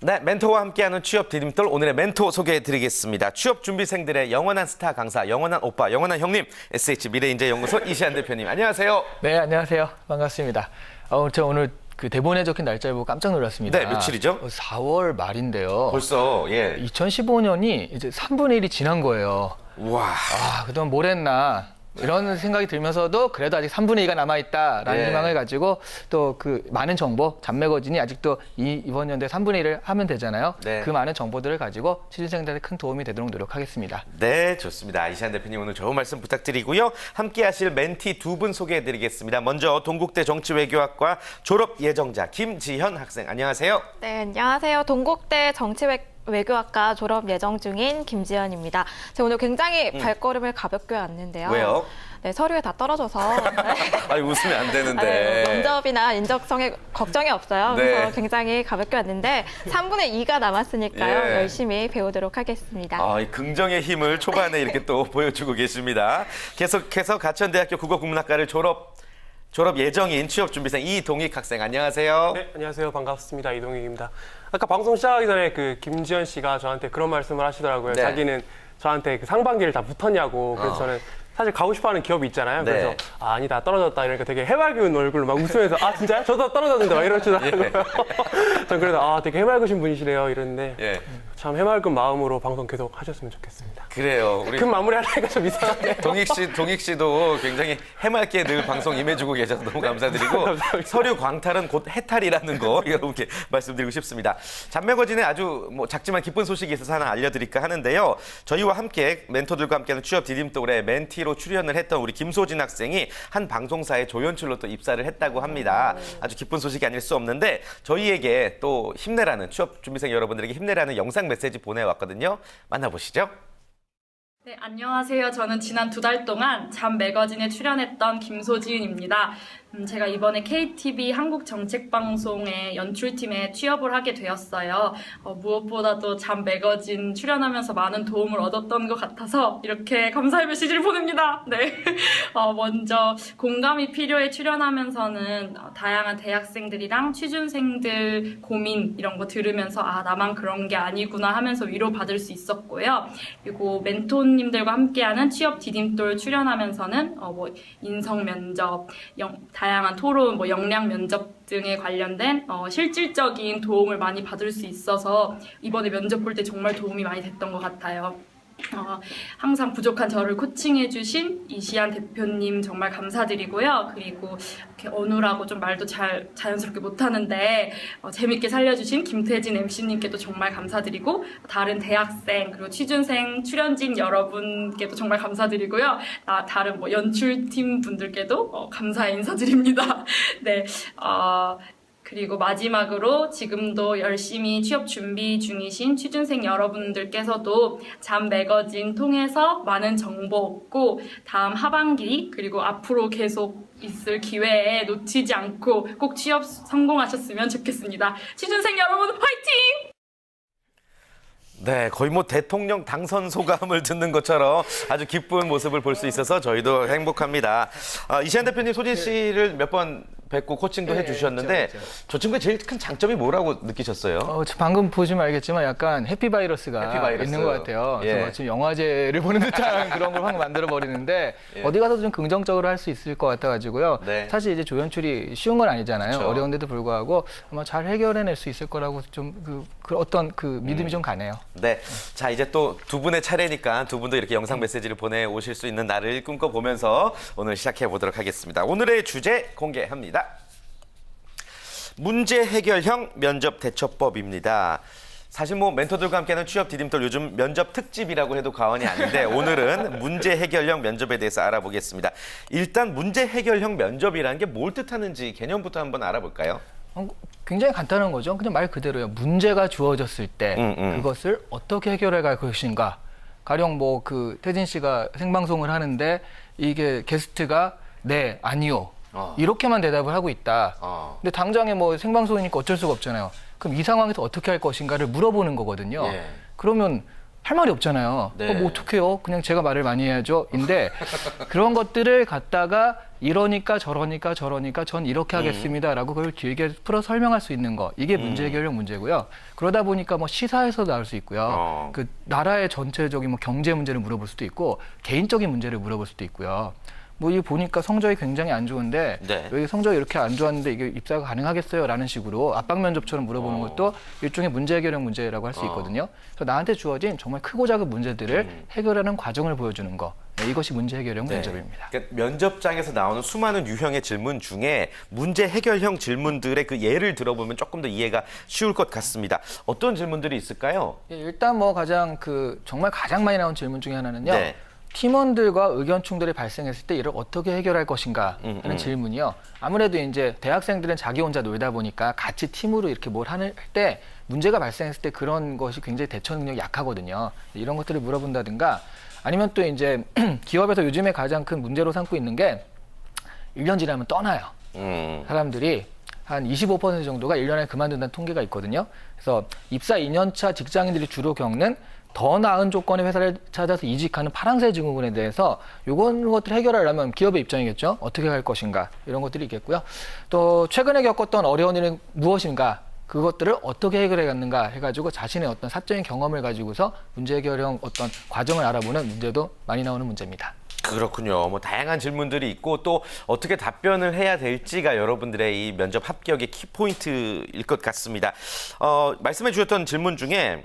네, 멘토와 함께하는 취업 디딤돌 오늘의 멘토 소개해드리겠습니다. 취업 준비생들의 영원한 스타 강사, 영원한 오빠, 영원한 형님, SH 미래인재연구소 이시안 대표님, 안녕하세요. 네, 안녕하세요. 반갑습니다. 제가 오늘 그 대본에 적힌 날짜를 보고 깜짝 놀랐습니다. 네, 며칠이죠? 4월 말인데요. 벌써, 예. 2015년이 이제 3분의 1이 지난 거예요. 와. 그동안 뭘 했나. 이런 생각이 들면서도 그래도 아직 3분의 2가 남아있다라는 네. 희망을 가지고 또 그 많은 정보, 잡매거진이 아직도 이번 연도에 3분의 1을 하면 되잖아요. 네. 그 많은 정보들을 가지고 취준생들한테 큰 도움이 되도록 노력하겠습니다. 네, 좋습니다. 이시안 대표님 오늘 좋은 말씀 부탁드리고요. 함께 하실 멘티 두 분 소개해드리겠습니다. 먼저 동국대 정치외교학과 졸업 예정자 김지현 학생, 안녕하세요. 네, 안녕하세요. 동국대 정치외교학과 졸업 예정 중인 김지연입니다. 제가 오늘 굉장히 발걸음을 가볍게 왔는데요. 왜요? 네, 서류에 다 떨어져서 아니, 웃으면 안 되는데. 네, 면접이나 인적성에 걱정이 없어요. 네. 그래서 굉장히 가볍게 왔는데 3분의 2가 남았으니까요. 예. 열심히 배우도록 하겠습니다. 이 긍정의 힘을 초반에 이렇게 또 보여주고 계십니다. 계속해서 가천대학교 국어국문학과를 졸업 예정인 취업준비생 이동익 학생, 안녕하세요. 네, 안녕하세요. 반갑습니다. 이동익입니다. 아까 방송 시작하기 전에 그 김지현 씨가 저한테 그런 말씀을 하시더라고요. 네. 자기는 저한테 그 상반기를 다 붙었냐고. 그래서 저는 사실 가고 싶어하는 기업이 있잖아요. 네. 그래서 아니다, 떨어졌다 이러니까 되게 해맑은 얼굴로 막 웃으면서 진짜요? 저도 떨어졌는데 막 이러시더라고요. 전 그래도 되게 해맑으신 분이시네요 이랬는데 예. 참 해맑은 마음으로 방송 계속 하셨으면 좋겠습니다. 그래요. 우리 그 마무리하니까 좀 이상하네요. 동익 씨도 굉장히 해맑게 늘 방송 임해주고 계셔서 너무 감사드리고 감사합니다. 서류 광탈은 곧 해탈이라는 거 여러분께 말씀드리고 싶습니다. 잡매거진에 아주 작지만 기쁜 소식이 있어서 하나 알려드릴까 하는데요. 저희와 함께 멘토들과 함께하는 취업 디딤돌에 멘티로 출연을 했던 우리 김소진 학생이 한 방송사에 조연출로 또 입사를 했다고 합니다. 아주 기쁜 소식이 아닐 수 없는데 저희에게 또 힘내라는 취업 준비생 여러분들에게 힘내라는 영상 메시지 보내왔거든요. 만나보시죠. 네, 안녕하세요. 저는 지난 2달 동안 잡매거진에 출연했던 김소지은입니다. 제가 이번에 KTV 한국정책방송의 연출팀에 취업을 하게 되었어요. 무엇보다도 잡매거진 출연하면서 많은 도움을 얻었던 것 같아서 이렇게 감사의 메시지를 보냅니다. 네. 먼저 공감이 필요해 출연하면서는 다양한 대학생들이랑 취준생들 고민 이런 거 들으면서 나만 그런 게 아니구나 하면서 위로받을 수 있었고요. 그리고 멘토님들과 함께하는 취업 디딤돌 출연하면서는 인성 면접, 다양한 토론, 역량 면접 등에 관련된 실질적인 도움을 많이 받을 수 있어서 이번에 면접 볼 때 정말 도움이 많이 됐던 것 같아요. 항상 부족한 저를 코칭해주신 이시안 대표님 정말 감사드리고요. 그리고 이렇게 어눌하고 좀 말도 자연스럽게 못하는데 재밌게 살려주신 김태진 MC님께도 정말 감사드리고 다른 대학생 그리고 취준생 출연진 여러분께도 정말 감사드리고요. 다른 연출팀 분들께도 감사의 인사드립니다. 네. 그리고 마지막으로 지금도 열심히 취업 준비 중이신 취준생 여러분들께서도 잡매거진 통해서 많은 정보 얻고 다음 하반기 그리고 앞으로 계속 있을 기회에 놓치지 않고 꼭 취업 성공하셨으면 좋겠습니다. 취준생 여러분 화이팅! 네, 거의 대통령 당선 소감을 듣는 것처럼 아주 기쁜 모습을 볼 수 있어서 저희도 행복합니다. 이시안 대표님 소진 씨를 몇 번 뵙고 코칭도 해주셨는데 그렇죠. 저 친구의 제일 큰 장점이 뭐라고 느끼셨어요? 방금 보시면 알겠지만 약간 해피바이러스가 해피바이러스. 있는 것 같아요. 예. 그래서 마치 영화제를 보는 듯한 그런 걸 확 만들어버리는데 예. 어디 가서도 좀 긍정적으로 할 수 있을 것 같아가지고요. 네. 사실 이제 조연출이 쉬운 건 아니잖아요. 그렇죠. 어려운데도 불구하고 아마 잘 해결해낼 수 있을 거라고 좀 어떤 믿음이 좀 가네요. 네, 자 이제 또 두 분의 차례니까 두 분도 이렇게 영상 메시지를 보내오실 수 있는 날을 꿈꿔보면서 오늘 시작해 보도록 하겠습니다. 오늘의 주제 공개합니다. 문제 해결형 면접 대처법입니다. 사실 멘토들과 함께하는 취업 디딤돌 요즘 면접 특집이라고 해도 과언이 아닌데 오늘은 문제 해결형 면접에 대해서 알아보겠습니다. 일단 문제 해결형 면접이라는 게 뭘 뜻하는지 개념부터 한번 알아볼까요? 굉장히 간단한 거죠. 그냥 말 그대로요. 문제가 주어졌을 때 그것을 어떻게 해결해 갈 것인가. 가령 태진 씨가 생방송을 하는데 이게 게스트가 네, 아니요. 이렇게만 대답을 하고 있다. 근데 당장에 생방송이니까 어쩔 수가 없잖아요. 그럼 이 상황에서 어떻게 할 것인가를 물어보는 거거든요. 예. 그러면 할 말이 없잖아요. 네. 뭐 어떡해요? 그냥 제가 말을 많이 해야죠. 인데 그런 것들을 갖다가 이러니까 저러니까 전 이렇게 하겠습니다라고 그걸 길게 풀어 설명할 수 있는 거. 이게 문제 해결력 문제고요. 그러다 보니까 뭐 시사에서 나올 수 있고요. 그 나라의 전체적인 뭐 경제 문제를 물어볼 수도 있고 개인적인 문제를 물어볼 수도 있고요. 뭐 이 보니까 성적이 굉장히 안 좋은데 네. 왜 성적이 이렇게 안 좋았는데 이게 입사가 가능하겠어요? 라는 식으로 압박 면접처럼 물어보는 것도 일종의 문제 해결형 문제라고 할 수 있거든요. 그래서 나한테 주어진 정말 크고 작은 문제들을 해결하는 과정을 보여주는 거. 네, 이것이 문제 해결형 네. 면접입니다. 그러니까 면접장에서 나오는 수많은 유형의 질문 중에 문제 해결형 질문들의 그 예를 들어보면 조금 더 이해가 쉬울 것 같습니다. 어떤 질문들이 있을까요? 예, 일단 뭐 가장 정말 가장 많이 나온 질문 중에 하나는요. 네. 팀원들과 의견 충돌이 발생했을 때 이를 어떻게 해결할 것인가 하는 질문이요. 아무래도 이제 대학생들은 자기 혼자 놀다 보니까 같이 팀으로 이렇게 뭘 할 때 문제가 발생했을 때 그런 것이 굉장히 대처 능력이 약하거든요. 이런 것들을 물어본다든가 아니면 또 이제 기업에서 요즘에 가장 큰 문제로 삼고 있는 게 1년 지나면 떠나요. 사람들이 한 25% 정도가 1년에 그만둔다는 통계가 있거든요. 그래서 입사 2년차 직장인들이 주로 겪는 더 나은 조건의 회사를 찾아서 이직하는 파랑새 증후군에 대해서 이런 것들을 해결하려면 기업의 입장이겠죠. 어떻게 할 것인가 이런 것들이 있겠고요. 또 최근에 겪었던 어려운 일은 무엇인가 그것들을 어떻게 해결해 갔는가 해가지고 자신의 어떤 사적인 경험을 가지고서 문제 해결형 어떤 과정을 알아보는 문제도 많이 나오는 문제입니다. 그렇군요. 뭐 다양한 질문들이 있고 또 어떻게 답변을 해야 될지가 여러분들의 이 면접 합격의 키포인트일 것 같습니다. 말씀해 주셨던 질문 중에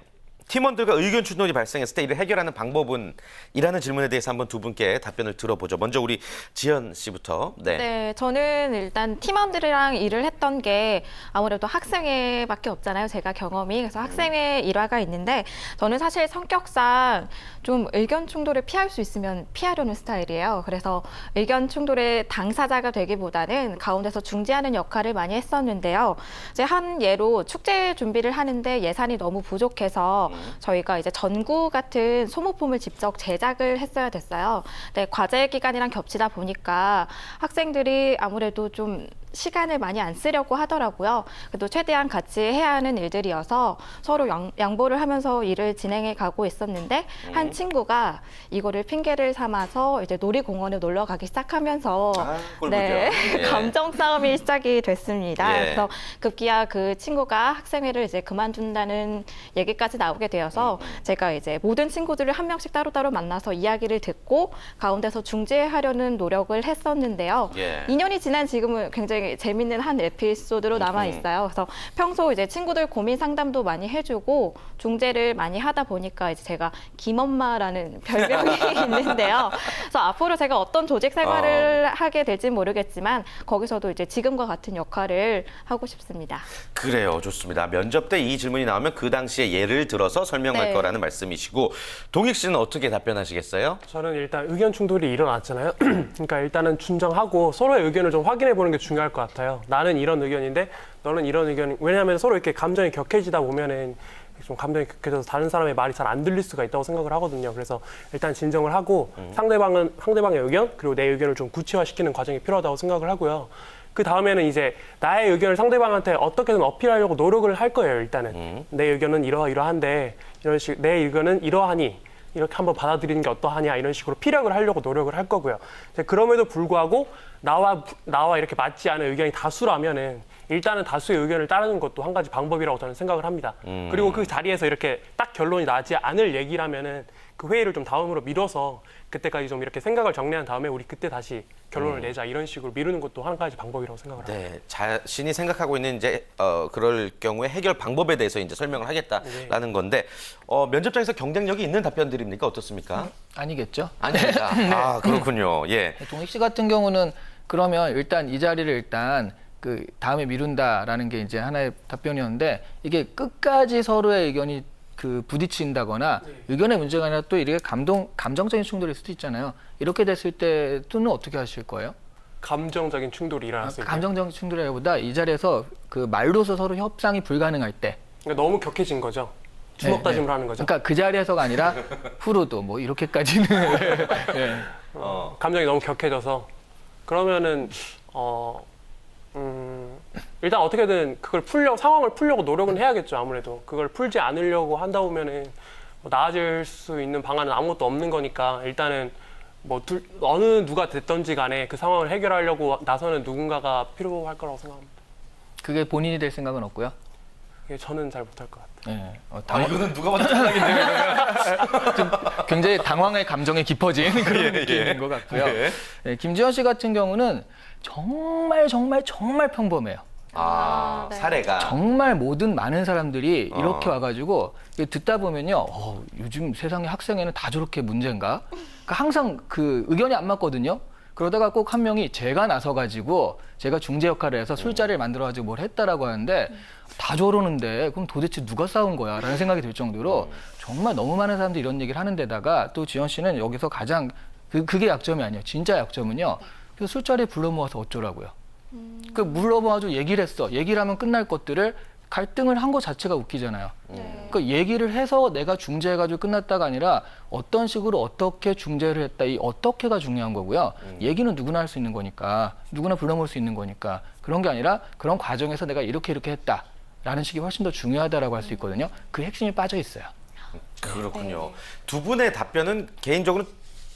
팀원들과 의견 충돌이 발생했을 때 이를 해결하는 방법은 이라는 질문에 대해서 한번 두 분께 답변을 들어보죠. 먼저 우리 지연 씨부터. 네, 저는 일단 팀원들이랑 일을 했던 게 아무래도 학생회밖에 없잖아요. 제가 경험이. 그래서 학생회 일화가 있는데 저는 사실 성격상 좀 의견 충돌을 피할 수 있으면 피하려는 스타일이에요. 그래서 의견 충돌의 당사자가 되기보다는 가운데서 중재하는 역할을 많이 했었는데요. 이제 한 예로 축제 준비를 하는데 예산이 너무 부족해서 저희가 이제 전구 같은 소모품을 직접 제작을 했어야 됐어요. 네, 과제 기간이랑 겹치다 보니까 학생들이 아무래도 좀 시간을 많이 안 쓰려고 하더라고요. 그래도 최대한 같이 해야 하는 일들이어서 서로 양보를 하면서 일을 진행해 가고 있었는데 한 친구가 이거를 핑계를 삼아서 이제 놀이공원에 놀러 가기 시작하면서 꼴보죠. 네, 예. 감정 싸움이 시작이 됐습니다. 예. 그래서 급기야 그 친구가 학생회를 이제 그만둔다는 얘기까지 나오게 되어서 제가 이제 모든 친구들을 한 명씩 따로따로 만나서 이야기를 듣고 가운데서 중재하려는 노력을 했었는데요. 예. 2년이 지난 지금은 굉장히 재밌는 한 에피소드로 남아 있어요. 그래서 평소 이제 친구들 고민 상담도 많이 해주고 중재를 많이 하다 보니까 이제 제가 김엄마라는 별명이 있는데요. 그래서 앞으로 제가 어떤 조직 생활을 하게 될지 모르겠지만 거기서도 이제 지금과 같은 역할을 하고 싶습니다. 그래요. 좋습니다. 면접 때 이 질문이 나오면 그 당시에 예를 들어서 설명할 네. 거라는 말씀이시고 동익 씨는 어떻게 답변하시겠어요? 저는 일단 의견 충돌이 일어났잖아요. 그러니까 일단은 준정하고 서로의 의견을 좀 확인해 보는 게 중요할 것 같아요. 나는 이런 의견인데 너는 이런 의견. 왜냐하면 서로 이렇게 감정이 격해지다 보면은 좀 감정이 격해져서 다른 사람의 말이 잘 안 들릴 수가 있다고 생각을 하거든요. 그래서 일단 진정을 하고 상대방의 의견 그리고 내 의견을 좀 구체화시키는 과정이 필요하다고 생각을 하고요. 그 다음에는 이제 나의 의견을 상대방한테 어떻게든 어필하려고 노력을 할 거예요. 일단은 내 의견은 이러한데 내 의견은 이러하니 이렇게 한번 받아들이는 게 어떠하냐 이런 식으로 피력을 하려고 노력을 할 거고요. 그럼에도 불구하고 나와 이렇게 맞지 않은 의견이 다수라면은 일단은 다수의 의견을 따르는 것도 한 가지 방법이라고 저는 생각을 합니다. 그리고 그 자리에서 이렇게 딱 결론이 나지 않을 얘기라면은 그 회의를 좀 다음으로 미뤄서 그때까지 좀 이렇게 생각을 정리한 다음에 우리 그때 다시 결론을 내자 이런 식으로 미루는 것도 한 가지 방법이라고 생각을 합니다. 네, 자신이 생각하고 있는 이제 그럴 경우에 해결 방법에 대해서 이제 설명을 하겠다라는 건데 면접장에서 경쟁력이 있는 답변들입니까? 어떻습니까? 아니겠죠? 아닙니다. 아, 그렇군요. 예. 동익 씨 같은 경우는 그러면 일단 이 자리를 일단 그 다음에 미룬다라는 게 이제 하나의 답변이었는데 이게 끝까지 서로의 의견이 그 부딪힌다거나 의견의 문제가 아니라 또 이렇게 감정적인 충돌일 수도 있잖아요. 이렇게 됐을 때는 어떻게 하실 거예요? 감정적인 충돌이 일어났을 때 감정적인 충돌이라기보다 이 자리에서 그 말로서 서로 협상이 불가능할 때. 그러니까 너무 격해진 거죠. 주먹 다짐을 하는 거죠. 그러니까 그 자리에서가 아니라 후로도 뭐 이렇게까지는. 네. 감정이 너무 격해져서 그러면은 일단 어떻게든 그걸 상황을 풀려고 노력은 해야겠죠. 아무래도 그걸 풀지 않으려고 한다 보면은 뭐 나아질 수 있는 방안은 아무것도 없는 거니까 일단은 뭐 어느 누가 됐던지 간에 그 상황을 해결하려고 나서는 누군가가 필요할 거라고 생각합니다. 그게 본인이 될 생각은 없고요. 이게 저는 잘 못할 것 같아요. 네. 이거는 누가 봐도 탈락인데요. 굉장히 당황의 감정이 깊어진 그런 느낌인 것 같고요. 네. 네, 김지현 씨 같은 경우는 정말 평범해요. 네. 사례가. 정말 모든 많은 사람들이 이렇게 와가지고 듣다 보면요, 요즘 세상에 학생회는 다 저렇게 문제인가? 그러니까 항상 그 의견이 안 맞거든요. 그러다가 꼭 한 명이 제가 나서가지고 제가 중재 역할을 해서 술자리를 만들어가지고 뭘 했다라고 하는데 다 저러는데 그럼 도대체 누가 싸운 거야? 라는 생각이 들 정도로 정말 너무 많은 사람들이 이런 얘기를 하는 데다가 또 지현 씨는 여기서 가장 그게 약점이 아니에요. 진짜 약점은요. 그래서 술자리에 불러 모아서 어쩌라고요. 그 불러 모아서 얘기를 했어. 얘기를 하면 끝날 것들을 갈등을 한 것 자체가 웃기잖아요. 그 얘기를 해서 내가 중재해가지고 끝났다가 아니라 어떤 식으로 어떻게 중재를 했다. 이 어떻게가 중요한 거고요. 얘기는 누구나 할 수 있는 거니까 누구나 불러 모을 수 있는 거니까 그런 게 아니라 그런 과정에서 내가 이렇게 했다라는 식이 훨씬 더 중요하다라고 할 수 있거든요. 그 핵심이 빠져 있어요. 그렇군요. 두 분의 답변은 개인적으로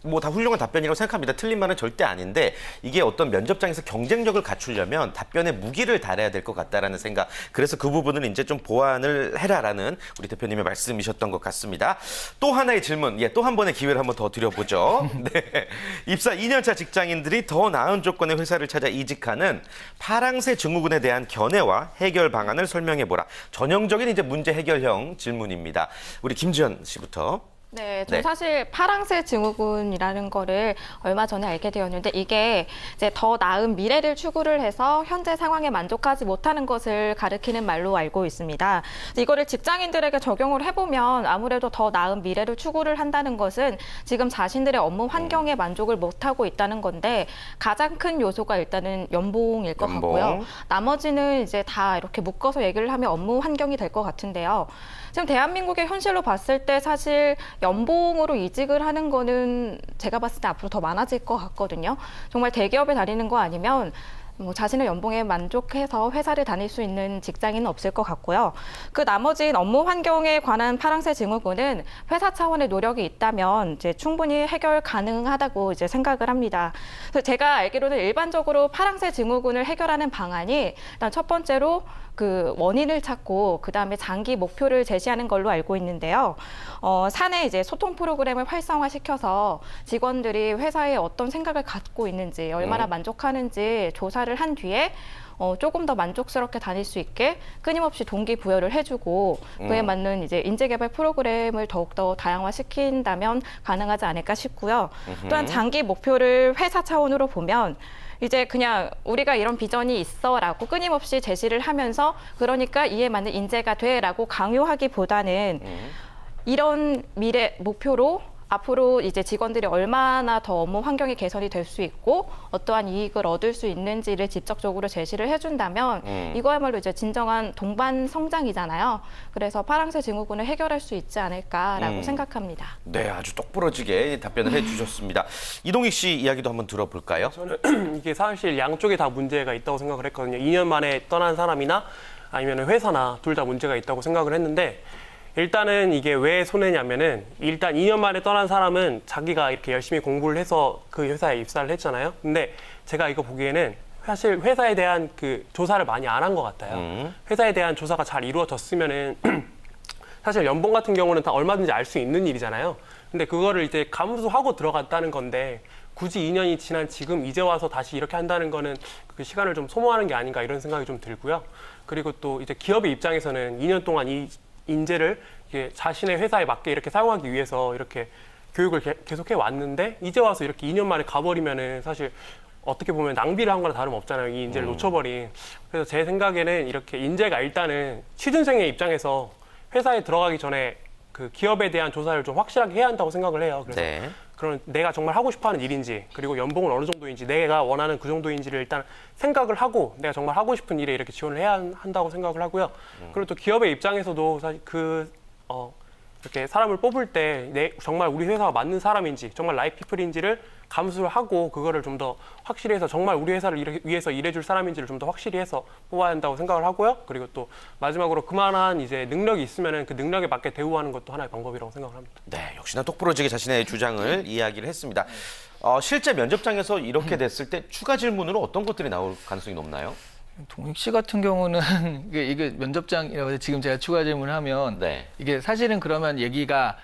뭐 다 훌륭한 답변이라고 생각합니다. 틀린 말은 절대 아닌데 이게 어떤 면접장에서 경쟁력을 갖추려면 답변에 무기를 달아야 될 것 같다라는 생각. 그래서 그 부분을 이제 좀 보완을 해라라는 우리 대표님의 말씀이셨던 것 같습니다. 또 하나의 질문, 또 한 번의 기회를 한번 더 드려보죠. 네. 입사 2년차 직장인들이 더 나은 조건의 회사를 찾아 이직하는 파랑새 증후군에 대한 견해와 해결 방안을 설명해보라. 전형적인 이제 문제 해결형 질문입니다. 우리 김지현 씨부터. 네, 저는 네. 사실 파랑새 증후군이라는 거를 얼마 전에 알게 되었는데 이게 이제 더 나은 미래를 추구를 해서 현재 상황에 만족하지 못하는 것을 가리키는 말로 알고 있습니다. 이거를 직장인들에게 적용을 해보면 아무래도 더 나은 미래를 추구를 한다는 것은 지금 자신들의 업무 환경에 만족을 못하고 있다는 건데 가장 큰 요소가 일단은 연봉일 것 연봉. 같고요. 나머지는 이제 다 이렇게 묶어서 얘기를 하면 업무 환경이 될 것 같은데요. 지금 대한민국의 현실로 봤을 때 사실 연봉으로 이직을 하는 거는 제가 봤을 때 앞으로 더 많아질 것 같거든요. 정말 대기업에 다니는 거 아니면 뭐 자신의 연봉에 만족해서 회사를 다닐 수 있는 직장인은 없을 것 같고요. 그 나머지는 업무 환경에 관한 파랑새 증후군은 회사 차원의 노력이 있다면 이제 충분히 해결 가능하다고 이제 생각을 합니다. 그래서 제가 알기로는 일반적으로 파랑새 증후군을 해결하는 방안이 일단 첫 번째로 그 원인을 찾고 그 다음에 장기 목표를 제시하는 걸로 알고 있는데요. 사내 이제 소통 프로그램을 활성화시켜서 직원들이 회사에 어떤 생각을 갖고 있는지, 얼마나 만족하는지 조사를 한 뒤에 조금 더 만족스럽게 다닐 수 있게 끊임없이 동기부여를 해주고 그에 맞는 이제 인재개발 프로그램을 더욱더 다양화시킨다면 가능하지 않을까 싶고요. 또한 장기 목표를 회사 차원으로 보면 이제 그냥 우리가 이런 비전이 있어라고 끊임없이 제시를 하면서 그러니까 이에 맞는 인재가 돼라고 강요하기보다는 이런 미래 목표로 앞으로 이제 직원들이 얼마나 더 업무 환경이 개선이 될 수 있고 어떠한 이익을 얻을 수 있는지를 직접적으로 제시를 해준다면 이거야말로 이제 진정한 동반 성장이잖아요. 그래서 파랑새 증후군을 해결할 수 있지 않을까라고 생각합니다. 네, 아주 똑부러지게 답변을 해주셨습니다. 이동익 씨 이야기도 한번 들어볼까요? 저는 이게 사실 양쪽에 다 문제가 있다고 생각을 했거든요. 2년 만에 떠난 사람이나 아니면 회사나 둘 다 문제가 있다고 생각을 했는데 일단은 이게 왜 손해냐면은 일단 2년 만에 떠난 사람은 자기가 이렇게 열심히 공부를 해서 그 회사에 입사를 했잖아요. 근데 제가 이거 보기에는 사실 회사에 대한 그 조사를 많이 안 한 것 같아요. 회사에 대한 조사가 잘 이루어졌으면은 사실 연봉 같은 경우는 다 얼마든지 알 수 있는 일이잖아요. 근데 그거를 이제 감수하고 들어갔다는 건데 굳이 2년이 지난 지금 이제 와서 다시 이렇게 한다는 거는 그 시간을 좀 소모하는 게 아닌가 이런 생각이 좀 들고요. 그리고 또 이제 기업의 입장에서는 2년 동안 이 인재를 이게 자신의 회사에 맞게 이렇게 사용하기 위해서 이렇게 교육을 계속해 왔는데 이제 와서 이렇게 2년 만에 가버리면은 사실 어떻게 보면 낭비를 한 거나 다름없잖아요. 이 인재를 놓쳐버린. 그래서 제 생각에는 이렇게 인재가 일단은 취준생의 입장에서 회사에 들어가기 전에 그 기업에 대한 조사를 좀 확실하게 해야 한다고 생각을 해요. 그래서 네. 그런 내가 정말 하고 싶어하는 일인지 그리고 연봉은 어느 정도인지 내가 원하는 그 정도인지를 일단 생각을 하고 내가 정말 하고 싶은 일에 이렇게 지원을 해야 한다고 생각을 하고요. 그리고 또 기업의 입장에서도 사실 이렇게 사람을 뽑을 때 정말 우리 회사가 맞는 사람인지 정말 라이피플인지를 감수를 하고 그거를 좀 더 확실히 해서 정말 우리 회사를 위해서 일해줄 사람인지를 좀 더 확실히 해서 뽑아야 한다고 생각을 하고요. 그리고 또 마지막으로 그만한 이제 능력이 있으면은 그 능력에 맞게 대우하는 것도 하나의 방법이라고 생각을 합니다. 네, 역시나 똑부러지게 자신의 주장을 이야기를 했습니다. 실제 면접장에서 이렇게 됐을 때 추가 질문으로 어떤 것들이 나올 가능성이 높나요? 동익 씨 같은 경우는 이게 면접장이라고 해서 지금 제가 추가 질문을 하면 네. 이게 사실은 그러면 얘기가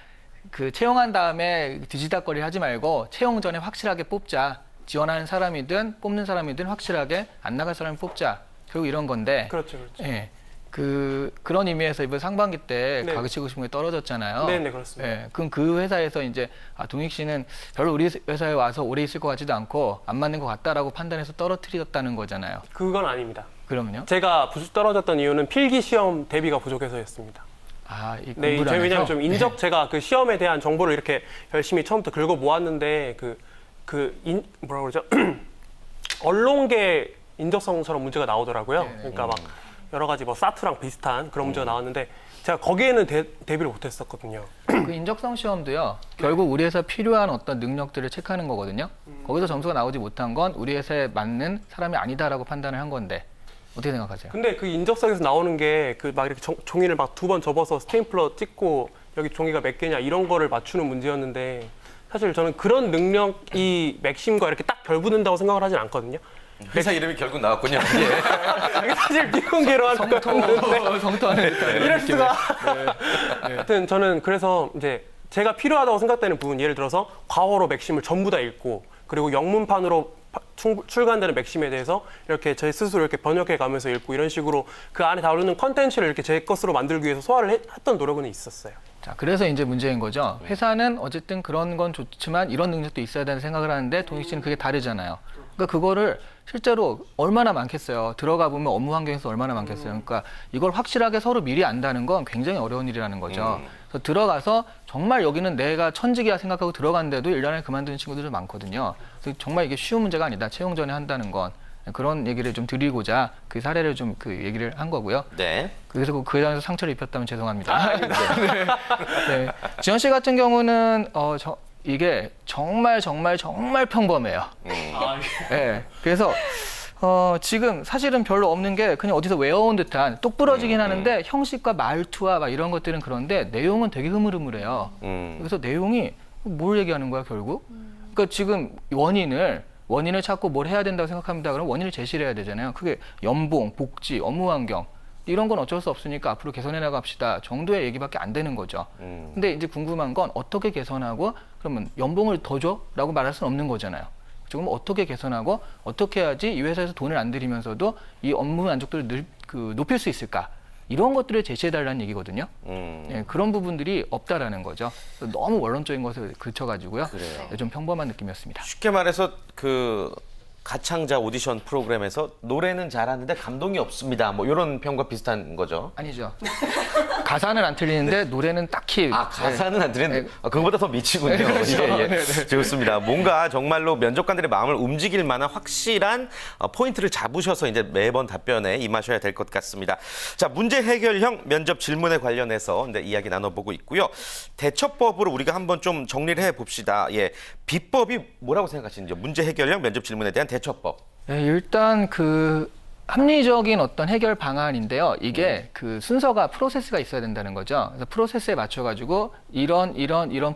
그 채용한 다음에 뒤지다거리 하지 말고 채용 전에 확실하게 뽑자. 지원하는 사람이든 뽑는 사람이든 확실하게 안 나갈 사람을 뽑자. 결국 이런 건데. 그렇죠, 그렇죠. 예. 그런 의미에서 이번 상반기 때 네. 가르치고 싶은 게 떨어졌잖아요. 네, 그렇습니다. 예. 그럼 그 회사에서 이제 동익 씨는 별로 우리 회사에 와서 오래 있을 것 같지도 않고 안 맞는 것 같다라고 판단해서 떨어뜨렸다는 거잖아요. 그건 아닙니다. 그러면요? 제가 떨어졌던 이유는 필기 시험 대비가 부족해서였습니다. 이 네, 공부를 안 왜냐하면 해서? 좀 제가 그 시험에 대한 정보를 이렇게 열심히 처음부터 긁어 모았는데 뭐라 그러죠? 언론계 인적성처럼 문제가 나오더라고요. 네. 그러니까 막 여러 가지 뭐 사투랑 비슷한 그런 문제가 나왔는데 제가 거기에는 대비를 못했었거든요. 그 인적성 시험도요. 결국 우리 회사 필요한 어떤 능력들을 체크하는 거거든요. 거기서 점수가 나오지 못한 건 우리 회사에 맞는 사람이 아니다라고 판단을 한 건데 어떻게 생각하세요? 근데 그 인적성에서 나오는 게 그 막 이렇게 종이를 막 2번 접어서 스테이플러 찍고 여기 종이가 몇 개냐 이런 거를 맞추는 문제였는데 사실 저는 그런 능력이 맥심과 이렇게 딱 결부된다고 생각을 하진 않거든요. 회사 이름이 결국 나왔군요. 예. 이게 사실 비공개로 하는 거였는데 성토하는 이럴 수가. 하여튼 저는 그래서 이제 제가 필요하다고 생각되는 부분, 예를 들어서 과어로 맥심을 전부 다 읽고 그리고 영문판으로 출간되는 맥심에 대해서 이렇게 제 스스로 이렇게 번역해 가면서 읽고 이런 식으로 그 안에 다루는 컨텐츠를 이렇게 제 것으로 만들기 위해서 소화를 했던 노력은 있었어요. 자, 그래서 이제 문제인 거죠. 회사는 어쨌든 그런 건 좋지만 이런 능력도 있어야 되는 생각을 하는데 동익 씨는 그게 다르잖아요. 그러니까 그거를 실제로 얼마나 많겠어요. 들어가 보면 업무 환경에서 얼마나 많겠어요. 그러니까 이걸 확실하게 서로 미리 안다는 건 굉장히 어려운 일이라는 거죠. 그래서 들어가서 정말 여기는 내가 천직이야 생각하고 들어갔는데도 1년에 그만두는 친구들이 많거든요. 그래서 정말 이게 쉬운 문제가 아니다. 채용 전에 한다는 건. 그런 얘기를 좀 드리고자 그 사례를 좀 그 얘기를 한 거고요. 네. 그래서 그 회사에서 상처를 입혔다면 죄송합니다. 네. 네. 지현 씨 같은 경우는 이게 정말 평범해요. 네. 그래서 지금 사실은 별로 없는 게 그냥 어디서 외워온 듯한 똑부러지긴 하는데 형식과 말투와 막 이런 것들은 그런데 내용은 되게 흐물흐물해요. 그래서 내용이 뭘 얘기하는 거야 결국? 그러니까 지금 원인을 찾고 뭘 해야 된다고 생각합니다. 그럼 원인을 제시를 해야 되잖아요. 그게 연봉, 복지, 업무 환경 이런 건 어쩔 수 없으니까 앞으로 개선해 나갑시다 정도의 얘기밖에 안 되는 거죠. 근데 이제 궁금한 건 어떻게 개선하고 그러면 연봉을 더 줘? 라고 말할 수는 없는 거잖아요. 그럼 어떻게 개선하고 어떻게 해야지 이 회사에서 돈을 안 들이면서도 이 업무 만족도를 높일 수 있을까? 이런 것들을 제시해달라는 얘기거든요. 예, 그런 부분들이 없다라는 거죠. 너무 원론적인 것을 그쳐가지고요. 그래요. 좀 평범한 느낌이었습니다. 쉽게 말해서 그 가창자 오디션 프로그램에서 노래는 잘하는데 감동이 없습니다. 뭐 이런 평과 비슷한 거죠. 아니죠. 가사는 안 틀리는데 노래는 딱히 가사는 안 들리는데 그거보다 더 미치군요. 네, 그렇죠. 네. 좋습니다. 뭔가 정말로 면접관들의 마음을 움직일 만한 확실한 포인트를 잡으셔서 이제 매번 답변에 임하셔야 될 것 같습니다. 자, 문제 해결형 면접 질문에 관련해서 이제 이야기 나눠보고 있고요. 대처법으로 우리가 한번 좀 정리를 해봅시다. 예, 비법이 뭐라고 생각하시는지요? 문제 해결형 면접 질문에 대한 대처법. 네, 일단 합리적인 어떤 해결 방안인데요. 이게 그 순서가 프로세스가 있어야 된다는 거죠. 그래서 프로세스에 맞춰가지고 이런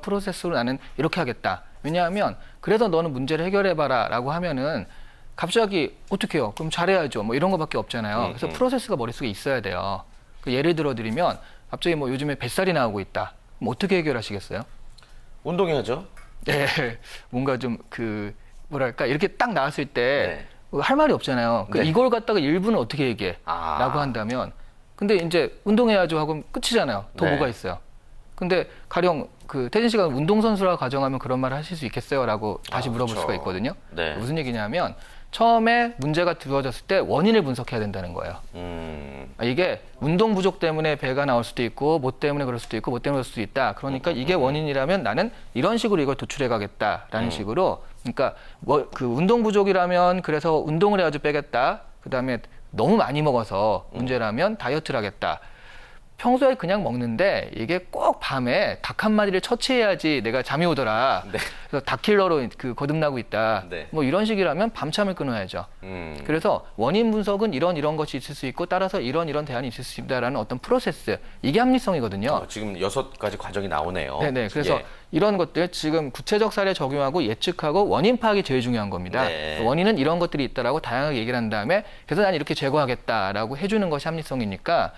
프로세스로 나는 이렇게 하겠다. 왜냐하면 그래서 너는 문제를 해결해봐라라고 하면은 갑자기 어떻게 해요? 그럼 잘해야죠. 뭐 이런 거밖에 없잖아요. 그래서 프로세스가 머릿속에 있어야 돼요. 예를 들어드리면 갑자기 뭐 요즘에 뱃살이 나오고 있다. 그럼 어떻게 해결하시겠어요? 운동해야죠. 네, 뭔가 좀 뭐랄까 이렇게 딱 나왔을 때. 할 말이 없잖아요. 네. 이걸 갖다가 1분은 어떻게 얘기해? 라고 한다면. 근데 이제 운동해야죠 하고 끝이잖아요. 더 뭐가 있어요. 근데 가령 태진 씨가 운동선수라 가정하면 그런 말을 하실 수 있겠어요? 라고 다시 물어볼 수가 있거든요. 네. 무슨 얘기냐면 처음에 문제가 두어졌을 때 원인을 분석해야 된다는 거예요. 이게 운동 부족 때문에 배가 나올 수도 있고 뭐 때문에 그럴 수도 있고 뭐 때문에 그럴 수도 있다. 그러니까 이게 원인이라면 나는 이런 식으로 이걸 도출해 가겠다라는 식으로 그러니까 운동 부족이라면 그래서 운동을 해가지고 빼겠다. 그다음에 너무 많이 먹어서 문제라면 다이어트를 하겠다. 평소에 그냥 먹는데 이게 꼭 밤에 닭 한 마리를 처치해야지 내가 잠이 오더라. 네. 그래서 닭킬러로 그 거듭나고 있다. 네. 뭐 이런 식이라면 밤잠을 끊어야죠. 그래서 원인 분석은 이런 것이 있을 수 있고 따라서 이런 대안이 있을 수 있다라는 어떤 프로세스, 이게 합리성이거든요. 지금 6가지 과정이 나오네요. 네네. 그래서 예. 이런 것들 지금 구체적 사례 적용하고 예측하고 원인 파악이 제일 중요한 겁니다. 네. 원인은 이런 것들이 있다라고 다양하게 얘기를 한 다음에 그래서 난 이렇게 제거하겠다라고 해주는 것이 합리성이니까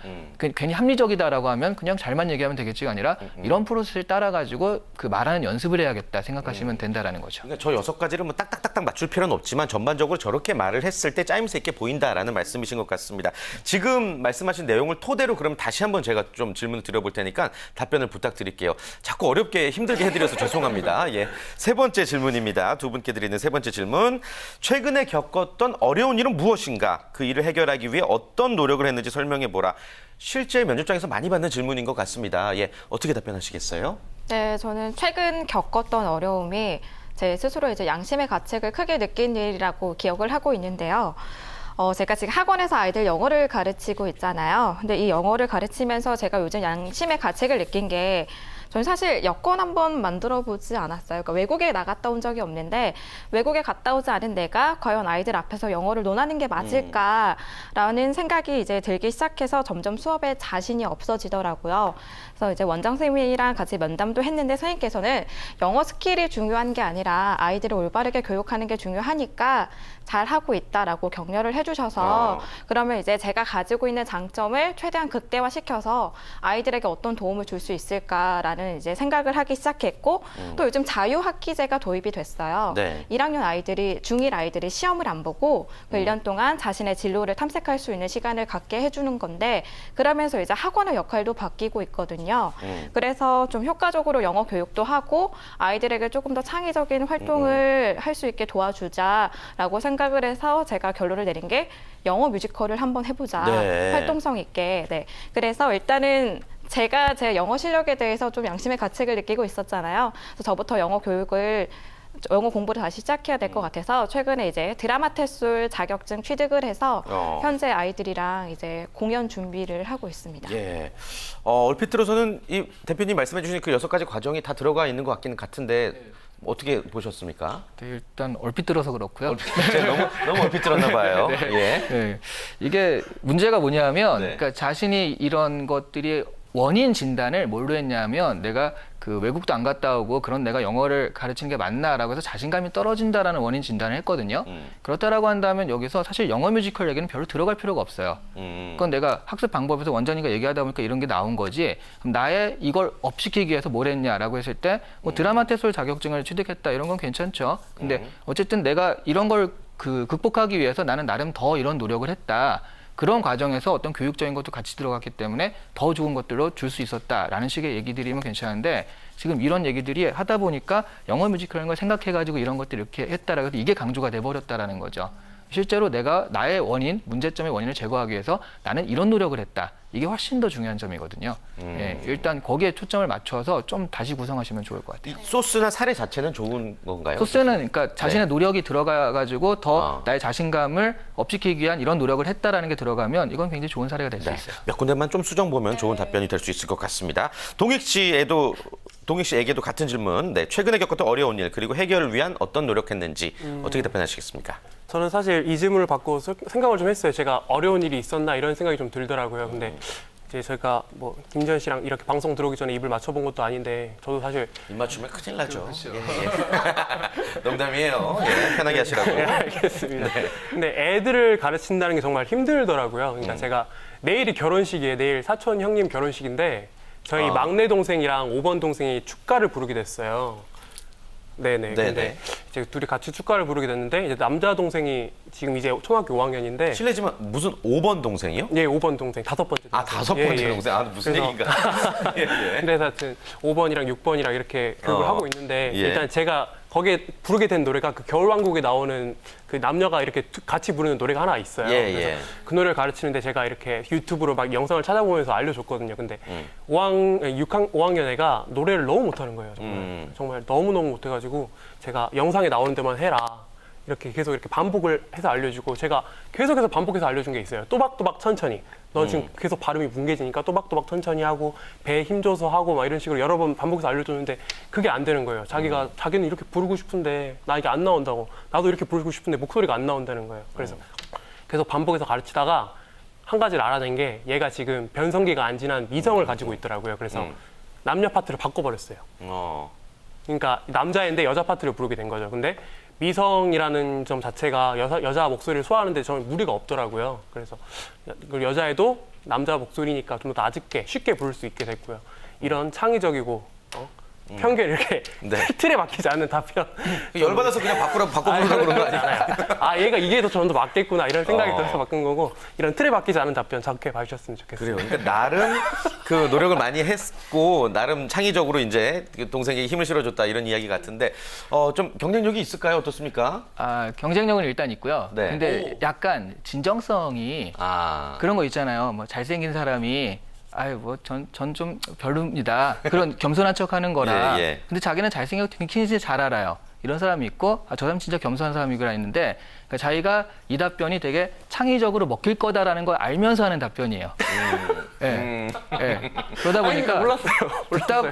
괜히 합리적이다라고 하면 그냥 잘만 얘기하면 되겠지가 아니라 이런 프로세스를 따라가지고 그 말하는 연습을 해야겠다 생각하시면 된다라는 거죠. 그러니까 저 6가지를 뭐 딱딱딱딱 맞출 필요는 없지만 전반적으로 저렇게 말을 했을 때 짜임새 있게 보인다라는 말씀이신 것 같습니다. 지금 말씀하신 내용을 토대로 그럼 다시 한번 제가 좀 질문을 드려볼 테니까 답변을 부탁드릴게요. 자꾸 어렵게 힘들게 해드려서 죄송합니다. 예, 3번째 질문입니다. 두 분께 드리는 3번째 질문. 최근에 겪었던 어려운 일은 무엇인가? 그 일을 해결하기 위해 어떤 노력을 했는지 설명해보라. 실제 면접장에서 많이 받는 질문인 것 같습니다. 예, 어떻게 답변하시겠어요? 네, 저는 최근 겪었던 어려움이 제 스스로 이제 양심의 가책을 크게 느낀 일이라고 기억을 하고 있는데요. 제가 지금 학원에서 아이들 영어를 가르치고 있잖아요. 근데 이 영어를 가르치면서 제가 요즘 양심의 가책을 느낀 게 저는 사실 여권 한번 만들어 보지 않았어요. 그러니까 외국에 나갔다 온 적이 없는데 외국에 갔다 오지 않은 내가 과연 아이들 앞에서 영어를 논하는 게 맞을까라는 생각이 이제 들기 시작해서 점점 수업에 자신이 없어지더라고요. 그래서 이제 원장 선생님이랑 같이 면담도 했는데 선생님께서는 영어 스킬이 중요한 게 아니라 아이들을 올바르게 교육하는 게 중요하니까 잘 하고 있다라고 격려를 해주셔서 그러면 이제 제가 가지고 있는 장점을 최대한 극대화시켜서 아이들에게 어떤 도움을 줄 수 있을까라는 이제 생각을 하기 시작했고 또 요즘 자유학기제가 도입이 됐어요. 네. 1학년 아이들이 중1 아이들이 시험을 안 보고 그 1년 동안 자신의 진로를 탐색할 수 있는 시간을 갖게 해주는 건데 그러면서 이제 학원의 역할도 바뀌고 있거든요. 그래서 좀 효과적으로 영어 교육도 하고 아이들에게 조금 더 창의적인 활동을 할 수 있게 도와주자라고 생각을 해서 제가 결론을 내린 게 영어 뮤지컬을 한번 해보자. 네. 활동성 있게. 네. 그래서 일단은 제가 제 영어 실력에 대해서 좀 양심의 가책을 느끼고 있었잖아요. 그래서 저부터 영어 공부를 다시 시작해야 될 것 같아서 최근에 이제 드라마 테솔 자격증 취득을 해서 현재 아이들이랑 이제 공연 준비를 하고 있습니다. 예. 얼핏 들어서는 이 대표님 말씀해 주신 그 6가지 과정이 다 들어가 있는 것 같기는 같은데 어떻게 보셨습니까? 네, 일단 얼핏 들어서 그렇고요. 제가 너무 얼핏 들었나 봐요. 예. 네. 이게 문제가 뭐냐면 네. 그러니까 자신이 이런 것들이 원인 진단을 뭘로 했냐면 내가 그 외국도 안 갔다 오고 그런 내가 영어를 가르치는 게 맞나라고 해서 자신감이 떨어진다라는 원인 진단을 했거든요. 그렇다라고 한다면 여기서 사실 영어 뮤지컬 얘기는 별로 들어갈 필요가 없어요. 그건 내가 학습 방법에서 원장님과 얘기하다 보니까 이런 게 나온 거지. 그럼 나의 이걸 업시키기 위해서 뭘 했냐라고 했을 때 뭐 드라마 테솔 자격증을 취득했다 이런 건 괜찮죠. 근데 어쨌든 내가 이런 걸 극복하기 위해서 나는 나름 더 이런 노력을 했다. 그런 과정에서 어떤 교육적인 것도 같이 들어갔기 때문에 더 좋은 것들로 줄 수 있었다라는 식의 얘기들이면 괜찮은데 지금 이런 얘기들이 하다 보니까 영어 뮤지컬이라는 걸 생각해가지고 이런 것들 이렇게 했다라고 해서 이게 강조가 돼버렸다라는 거죠. 실제로 내가 나의 원인, 문제점의 원인을 제거하기 위해서 나는 이런 노력을 했다. 이게 훨씬 더 중요한 점이거든요. 예, 일단 거기에 초점을 맞춰서 좀 다시 구성하시면 좋을 것 같아요. 이 소스나 사례 자체는 좋은 건가요? 소스는 그러니까 자신의 노력이 들어가가지고 더 나의 자신감을 업시키기 위한 이런 노력을 했다라는 게 들어가면 이건 굉장히 좋은 사례가 될 수 있어요. 몇 군데만 좀 수정 보면 좋은 답변이 될 수 있을 것 같습니다. 동익 씨에게도 같은 질문. 네, 최근에 겪었던 어려운 일 그리고 해결을 위한 어떤 노력했는지 어떻게 답변하시겠습니까? 저는 사실 이 질문을 받고 생각을 좀 했어요. 제가 어려운 일이 있었나 이런 생각이 좀 들더라고요. 근데 이제 저희가 뭐 김지현 씨랑 이렇게 방송 들어오기 전에 입을 맞춰본 것도 아닌데 저도 사실 입 맞추면 큰일 나죠. 예. 농담이에요. 예, 편하게 하시라고. 네, 알겠습니다. 근데 애들을 가르친다는 게 정말 힘들더라고요. 그러니까 제가 내일이 결혼식이에요. 내일 사촌 형님 결혼식인데 저희 막내 동생이랑 5번 동생이 축가를 부르게 됐어요. 네네. 근데 이제 둘이 같이 축가를 부르게 됐는데 이제 남자 동생이 지금 이제 초등학교 5학년인데 실례지만 무슨 5번 동생이요? 예, 5번 동생, 5번째 동생. 아, 5번째 예. 동생. 아, 무슨 그래서- 얘기인가? 예, 예. 근데 하여튼 5번이랑 6번이랑 이렇게 교육을 하고 있는데 예. 일단 제가 거기에 부르게 된 노래가 그 겨울왕국에 나오는 그 남녀가 이렇게 같이 부르는 노래가 하나 있어요. 예, 그래서 예. 그 노래를 가르치는데 제가 이렇게 유튜브로 막 영상을 찾아보면서 알려줬거든요. 근데 5학년 애가 노래를 너무 못하는 거예요. 정말 너무너무 못해가지고 제가 영상에 나오는 데만 해라. 이렇게 계속 이렇게 반복을 해서 알려주고 제가 계속해서 반복해서 알려준 게 있어요. 또박또박 천천히. 너 지금 계속 발음이 뭉개지니까 또박또박 천천히 하고 배에 힘줘서 하고 막 이런 식으로 여러 번 반복해서 알려줬는데 그게 안 되는 거예요. 자기는 이렇게 부르고 싶은데 나 이게 안 나온다고. 나도 이렇게 부르고 싶은데 목소리가 안 나온다는 거예요. 그래서 계속 반복해서 가르치다가 한 가지를 알아낸 게 얘가 지금 변성기가 안 지난 미성을 가지고 있더라고요. 그래서 남녀 파트를 바꿔버렸어요. 그러니까 남자인데 여자 파트를 부르게 된 거죠. 근데 미성이라는 점 자체가 여자 목소리를 소화하는데 저는 무리가 없더라고요. 그래서 그 여자애도 남자 목소리니까 좀 더 아직게 쉽게 부를 수 있게 됐고요. 이런 창의적이고 편견 이렇게 네. 틀에 막히지 않는 답변. 열받아서 그냥 바꿔보려고 그런 거 아니에요? 아 얘가 이게 더 저는 더 맞겠구나 이런 생각이 들어서 바꾼 거고 이런 틀에 박히지 않은 답변 적게 봐주셨으면 좋겠어요. 그래요. 그러니까 나름 그 노력을 많이 했고 나름 창의적으로 이제 동생에게 힘을 실어줬다 이런 이야기 같은데 좀 경쟁력이 있을까요? 어떻습니까? 경쟁력은 일단 있고요. 네. 근데 약간 진정성이 그런 거 있잖아요. 뭐 잘생긴 사람이 아유 뭐 전 좀 별로입니다. 그런 겸손한 척하는 거라. 예. 근데 자기는 잘생겼고 굉장히 잘 알아요. 이런 사람이 있고 저 사람 진짜 겸손한 사람이구나 있는데 그러니까 자기가 이 답변이 되게 창의적으로 먹힐 거다라는 걸 알면서 하는 답변이에요. 예. 그러다 보니까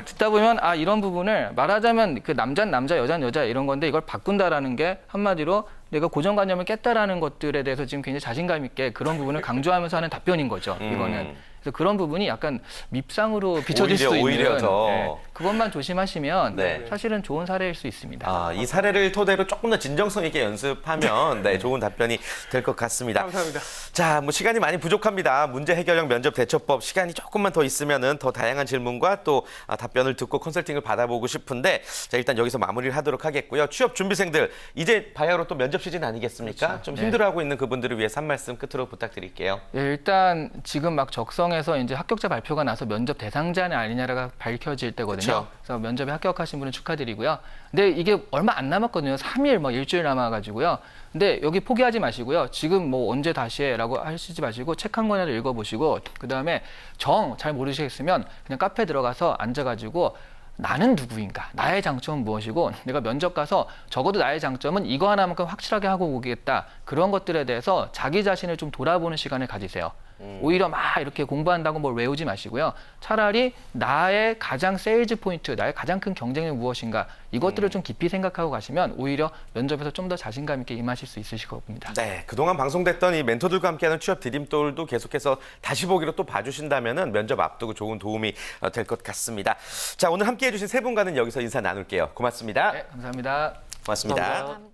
듣다 보면 이런 부분을 말하자면 그 남자는 남자, 여자는 여자 이런 건데 이걸 바꾼다라는 게 한마디로 내가 고정관념을 깼다라는 것들에 대해서 지금 굉장히 자신감 있게 그런 부분을 강조하면서 하는 답변인 거죠. 이거는. 그래서 그런 부분이 약간 밉상으로 비춰질 수도 있는 오히려 더. 그것만 조심하시면 네. 사실은 좋은 사례일 수 있습니다. 이 사례를 토대로 조금 더 진정성 있게 연습하면 좋은 답변이 될 것 같습니다. 감사합니다. 자, 뭐 시간이 많이 부족합니다. 문제 해결형 면접 대처법 시간이 조금만 더 있으면은 더 다양한 질문과 또 답변을 듣고 컨설팅을 받아보고 싶은데 자, 일단 여기서 마무리를 하도록 하겠고요. 취업 준비생들 이제 바야흐로 또 면접 시즌 아니겠습니까? 그렇죠. 좀 힘들어하고 있는 그분들을 위해서 한 말씀 끝으로 부탁드릴게요. 예, 일단 지금 막 적성에서 이제 합격자 발표가 나서 면접 대상자냐 아니냐가 밝혀질 때거든요. 그렇죠. 그래서 면접에 합격하신 분은 축하드리고요. 근데 이게 얼마 안 남았거든요. 3일, 뭐 일주일 남아가지고요. 근데 여기 포기하지 마시고요. 지금 뭐 언제 다시 해라고 하시지 마시고 책 한 권이라도 읽어보시고 그다음에 정 잘 모르시겠으면 그냥 카페 들어가서 앉아가지고 나는 누구인가? 나의 장점은 무엇이고 내가 면접 가서 적어도 나의 장점은 이거 하나만큼 확실하게 하고 오겠다. 그런 것들에 대해서 자기 자신을 좀 돌아보는 시간을 가지세요. 오히려 막 이렇게 공부한다고 뭘 외우지 마시고요. 차라리 나의 가장 세일즈 포인트, 나의 가장 큰 경쟁력이 무엇인가 이것들을 좀 깊이 생각하고 가시면 오히려 면접에서 좀 더 자신감 있게 임하실 수 있으실 겁니다. 네, 그동안 방송됐던 이 멘토들과 함께하는 취업 디딤돌도 계속해서 다시 보기로 또 봐주신다면은 면접 앞두고 좋은 도움이 될 것 같습니다. 자, 오늘 함께해 주신 세 분과는 여기서 인사 나눌게요. 고맙습니다. 네, 감사합니다. 고맙습니다. 감사합니다. 감사합니다.